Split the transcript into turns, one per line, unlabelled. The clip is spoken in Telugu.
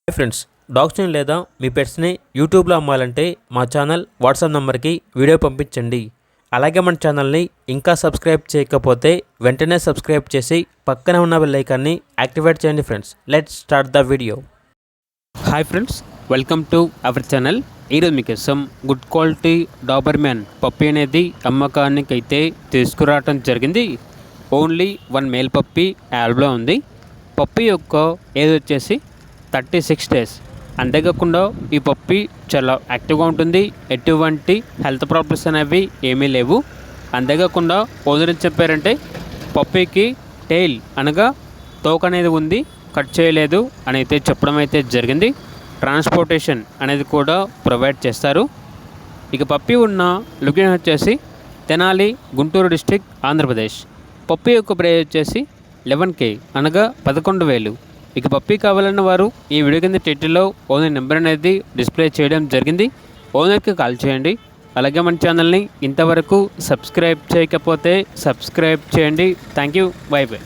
హాయ్ ఫ్రెండ్స్, డాగ్స్ని లేదా మీ పెట్స్ని యూట్యూబ్లో అమ్మాలంటే మా ఛానల్ వాట్సాప్ నెంబర్కి వీడియో పంపించండి. అలాగే మన ఛానల్ని ఇంకా సబ్స్క్రైబ్ చేయకపోతే వెంటనే సబ్స్క్రైబ్ చేసి పక్కనే ఉన్న బెల్ ఐకాన్ని యాక్టివేట్ చేయండి. Friends, let's start the video. Hi friends, welcome to our channel. ఈరోజు మీకోసం గుడ్ క్వాలిటీ డాబర్మ్యాన్ పప్పీ అనేది అమ్మకానికి అయితే తీసుకురావటం జరిగింది. ఓన్లీ 1 మేల్ పప్పీ యాల్బ్లో ఉంది. పప్పీ యొక్క ఏజ్ వచ్చేసి 36 డేస్. అంతేకాకుండా ఈ పప్పీ చాలా యాక్టివ్గా ఉంటుంది. ఎటువంటి హెల్త్ ప్రాబ్లమ్స్ అనేవి ఏమీ లేవు. అంతేకాకుండా ఓనర్ చెప్పారంటే పప్పీకి టెయిల్ అనగా తోక అనేది ఉంది, కట్ చేయలేదు అని అయితే చెప్పడం అయితే జరిగింది. ట్రాన్స్పోర్టేషన్ అనేది కూడా ప్రొవైడ్ చేస్తారు. ఇక పప్పీ ఉన్న లొకేషన్ వచ్చేసి తెనాలి, గుంటూరు డిస్టిక్, ఆంధ్రప్రదేశ్. పప్పీ యొక్క ప్రైస్ వచ్చేసి 11K అనగా 11,000. ఇక పప్పీ కావాలన్న వారు ఈ వీడియో కింద టైటిల్లో ఓనర్ నెంబర్ అనేది డిస్ప్లే చేయడం జరిగింది. ఓనర్కి కాల్ చేయండి. అలాగే మన ఛానల్ని ఇంతవరకు సబ్స్క్రైబ్ చేయకపోతే సబ్స్క్రైబ్ చేయండి. Thank you. By by.